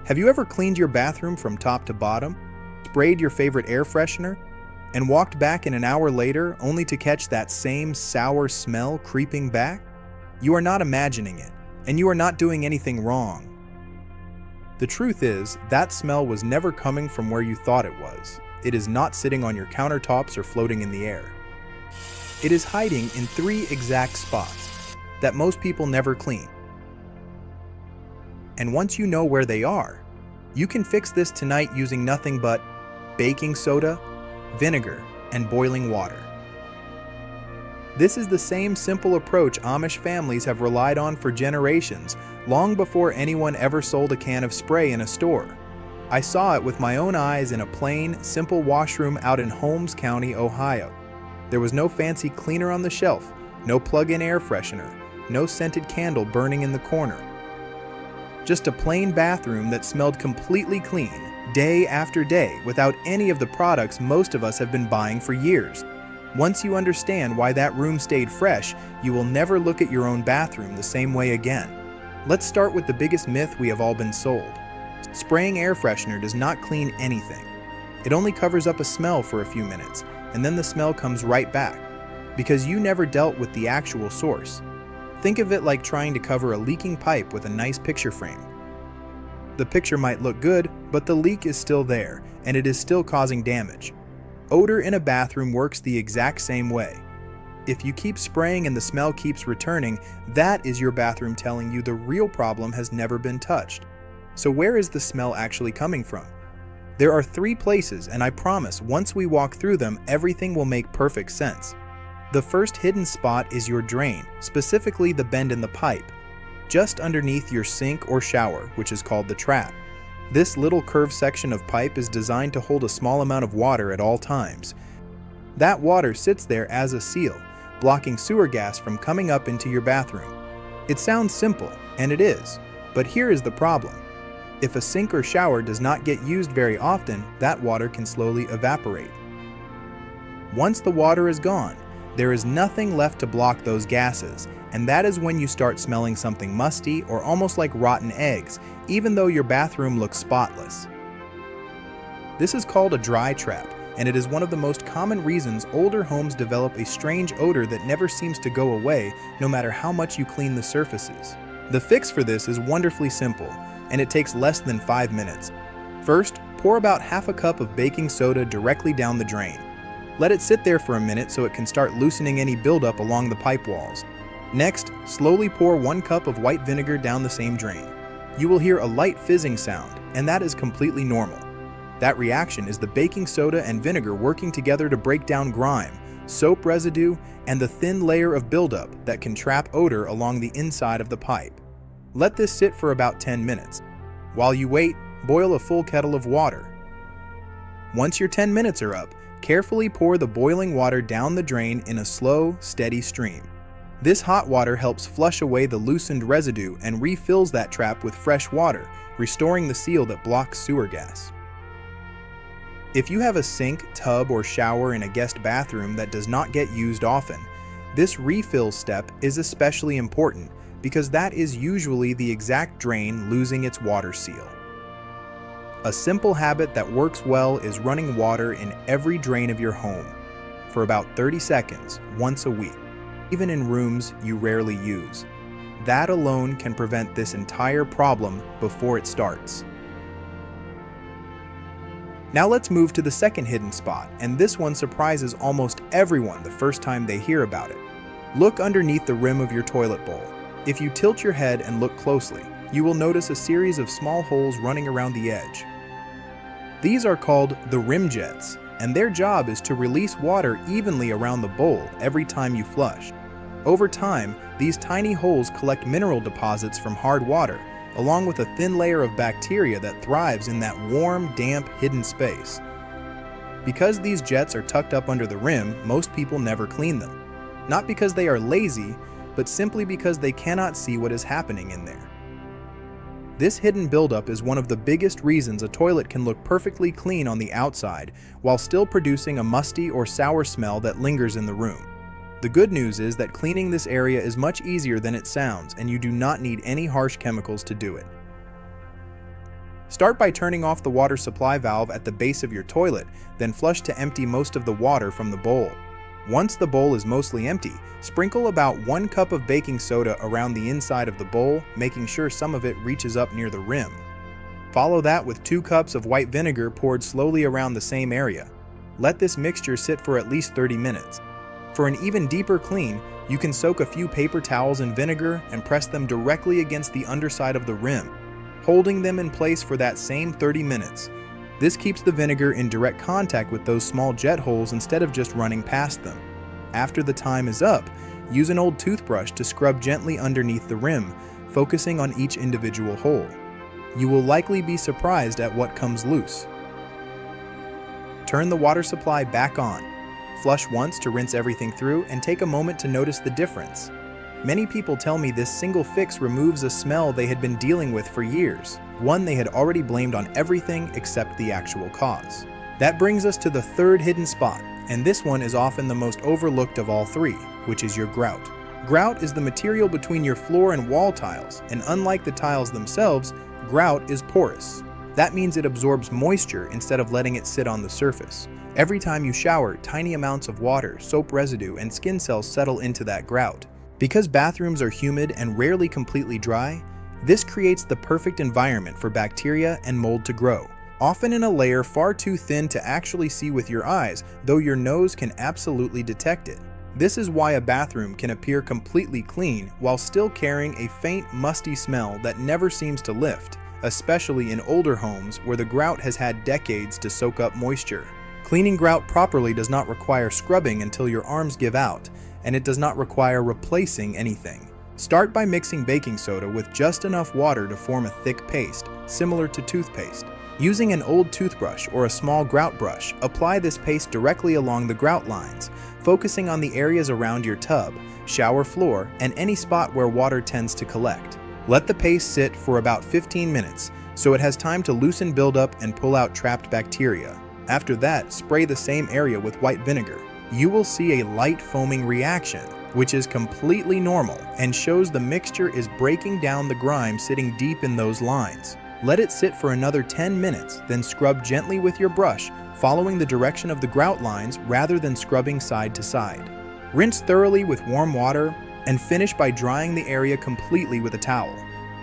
Have you ever cleaned your bathroom from top to bottom, sprayed your favorite air freshener, and walked back in an hour later only to catch that same sour smell creeping back? You are not imagining it, and you are not doing anything wrong. The truth is, that smell was never coming from where you thought it was. It is not sitting on your countertops or floating in the air. It is hiding in 3 exact spots that most people never clean. And once you know where they are, you can fix this tonight using nothing but baking soda, vinegar, and boiling water. This is the same simple approach Amish families have relied on for generations, long before anyone ever sold a can of spray in a store. I saw it with my own eyes in a plain, simple washroom out in Holmes County, Ohio. There was no fancy cleaner on the shelf, no plug-in air freshener, no scented candle burning in the corner. Just a plain bathroom that smelled completely clean, day after day, without any of the products most of us have been buying for years. Once you understand why that room stayed fresh, you will never look at your own bathroom the same way again. Let's start with the biggest myth we have all been sold. Spraying air freshener does not clean anything. It only covers up a smell for a few minutes, and then the smell comes right back, because you never dealt with the actual source. Think of it like trying to cover a leaking pipe with a nice picture frame. The picture might look good, but the leak is still there, and it is still causing damage. Odor in a bathroom works the exact same way. If you keep spraying and the smell keeps returning, that is your bathroom telling you the real problem has never been touched. So where is the smell actually coming from? There are 3 places, and I promise once we walk through them, everything will make perfect sense. The first hidden spot is your drain, specifically the bend in the pipe, just underneath your sink or shower, which is called the trap. This little curved section of pipe is designed to hold a small amount of water at all times. That water sits there as a seal, blocking sewer gas from coming up into your bathroom. It sounds simple, and it is, but here is the problem. If a sink or shower does not get used very often, that water can slowly evaporate. Once the water is gone, there is nothing left to block those gases, and that is when you start smelling something musty or almost like rotten eggs, even though your bathroom looks spotless. This is called a dry trap, and it is one of the most common reasons older homes develop a strange odor that never seems to go away no matter how much you clean the surfaces. The fix for this is wonderfully simple, and it takes less than 5 minutes. First, pour about half a cup of baking soda directly down the drain. Let it sit there for a minute so it can start loosening any buildup along the pipe walls. Next, slowly pour 1 cup of white vinegar down the same drain. You will hear a light fizzing sound, and that is completely normal. That reaction is the baking soda and vinegar working together to break down grime, soap residue, and the thin layer of buildup that can trap odor along the inside of the pipe. Let this sit for about 10 minutes. While you wait, boil a full kettle of water. Once your 10 minutes are up, carefully pour the boiling water down the drain in a slow, steady stream. This hot water helps flush away the loosened residue and refills that trap with fresh water, restoring the seal that blocks sewer gas. If you have a sink, tub, or shower in a guest bathroom that does not get used often, this refill step is especially important because that is usually the exact drain losing its water seal. A simple habit that works well is running water in every drain of your home for about 30 seconds once a week, even in rooms you rarely use. That alone can prevent this entire problem before it starts. Now let's move to the second hidden spot, and this one surprises almost everyone the first time they hear about it. Look underneath the rim of your toilet bowl. If you tilt your head and look closely, you will notice a series of small holes running around the edge. These are called the rim jets, and their job is to release water evenly around the bowl every time you flush. Over time, these tiny holes collect mineral deposits from hard water, along with a thin layer of bacteria that thrives in that warm, damp, hidden space. Because these jets are tucked up under the rim, most people never clean them. Not because they are lazy, but simply because they cannot see what is happening in there. This hidden buildup is one of the biggest reasons a toilet can look perfectly clean on the outside while still producing a musty or sour smell that lingers in the room. The good news is that cleaning this area is much easier than it sounds, and you do not need any harsh chemicals to do it. Start by turning off the water supply valve at the base of your toilet, then flush to empty most of the water from the bowl. Once the bowl is mostly empty, sprinkle about 1 cup of baking soda around the inside of the bowl, making sure some of it reaches up near the rim. Follow that with 2 cups of white vinegar poured slowly around the same area. Let this mixture sit for at least 30 minutes. For an even deeper clean, you can soak a few paper towels in vinegar and press them directly against the underside of the rim, holding them in place for that same 30 minutes. This keeps the vinegar in direct contact with those small jet holes instead of just running past them. After the time is up, use an old toothbrush to scrub gently underneath the rim, focusing on each individual hole. You will likely be surprised at what comes loose. Turn the water supply back on. Flush once to rinse everything through and take a moment to notice the difference. Many people tell me this single fix removes a smell they had been dealing with for years, one they had already blamed on everything except the actual cause. That brings us to the third hidden spot, and this one is often the most overlooked of all three, which is your grout. Grout is the material between your floor and wall tiles, and unlike the tiles themselves, grout is porous. That means it absorbs moisture instead of letting it sit on the surface. Every time you shower, tiny amounts of water, soap residue, and skin cells settle into that grout. Because bathrooms are humid and rarely completely dry, this creates the perfect environment for bacteria and mold to grow, often in a layer far too thin to actually see with your eyes, though your nose can absolutely detect it. This is why a bathroom can appear completely clean while still carrying a faint, musty smell that never seems to lift, especially in older homes where the grout has had decades to soak up moisture. Cleaning grout properly does not require scrubbing until your arms give out, and it does not require replacing anything. Start by mixing baking soda with just enough water to form a thick paste, similar to toothpaste. Using an old toothbrush or a small grout brush, apply this paste directly along the grout lines, focusing on the areas around your tub, shower floor, and any spot where water tends to collect. Let the paste sit for about 15 minutes, so it has time to loosen buildup and pull out trapped bacteria. After that, spray the same area with white vinegar. You will see a light foaming reaction, which is completely normal and shows the mixture is breaking down the grime sitting deep in those lines. Let it sit for another 10 minutes, then scrub gently with your brush, following the direction of the grout lines rather than scrubbing side to side. Rinse thoroughly with warm water and finish by drying the area completely with a towel.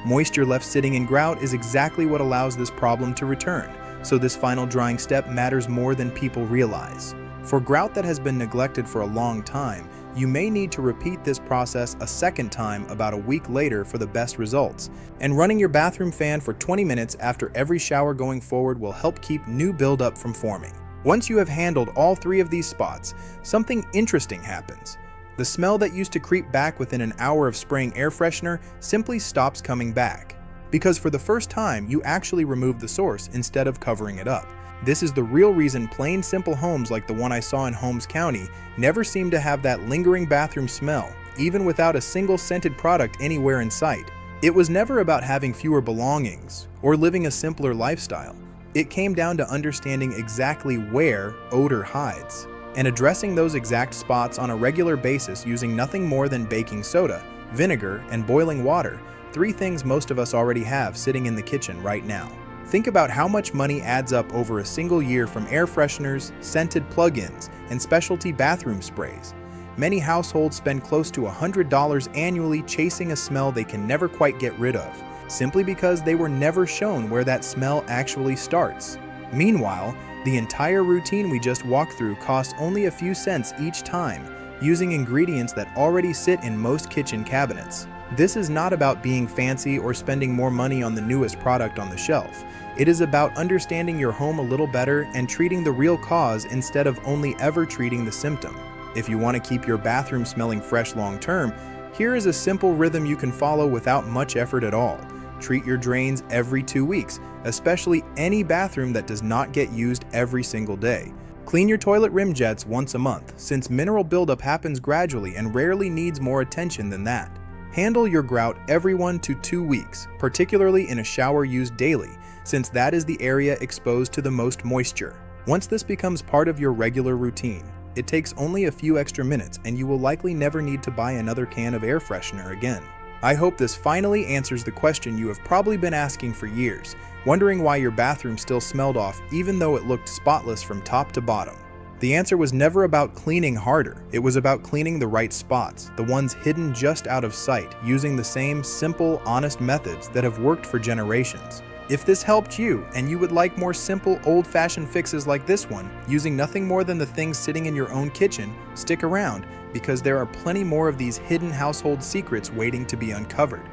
Moisture left sitting in grout is exactly what allows this problem to return, so this final drying step matters more than people realize. For grout that has been neglected for a long time, you may need to repeat this process a second time about a week later for the best results. And running your bathroom fan for 20 minutes after every shower going forward will help keep new buildup from forming. Once you have handled all three of these spots, something interesting happens. The smell that used to creep back within an hour of spraying air freshener simply stops coming back. Because for the first time, you actually removed the source instead of covering it up. This is the real reason plain simple homes like the one I saw in Holmes County never seem to have that lingering bathroom smell, even without a single scented product anywhere in sight. It was never about having fewer belongings or living a simpler lifestyle. It came down to understanding exactly where odor hides and addressing those exact spots on a regular basis using nothing more than baking soda, vinegar, and boiling water, three things most of us already have sitting in the kitchen right now. Think about how much money adds up over a single year from air fresheners, scented plug-ins, and specialty bathroom sprays. Many households spend close to $100 annually chasing a smell they can never quite get rid of, simply because they were never shown where that smell actually starts. Meanwhile, the entire routine we just walked through costs only a few cents each time, using ingredients that already sit in most kitchen cabinets. This is not about being fancy or spending more money on the newest product on the shelf. It is about understanding your home a little better and treating the real cause instead of only ever treating the symptom. If you want to keep your bathroom smelling fresh long term, here is a simple rhythm you can follow without much effort at all. Treat your drains every 2 weeks, especially any bathroom that does not get used every single day. Clean your toilet rim jets once a month, since mineral buildup happens gradually and rarely needs more attention than that. Handle your grout every 1 to 2 weeks, particularly in a shower used daily, since that is the area exposed to the most moisture. Once this becomes part of your regular routine, it takes only a few extra minutes and you will likely never need to buy another can of air freshener again. I hope this finally answers the question you have probably been asking for years, wondering why your bathroom still smelled off even though it looked spotless from top to bottom. The answer was never about cleaning harder, it was about cleaning the right spots, the ones hidden just out of sight, using the same simple, honest methods that have worked for generations. If this helped you, and you would like more simple, old-fashioned fixes like this one, using nothing more than the things sitting in your own kitchen, stick around, because there are plenty more of these hidden household secrets waiting to be uncovered.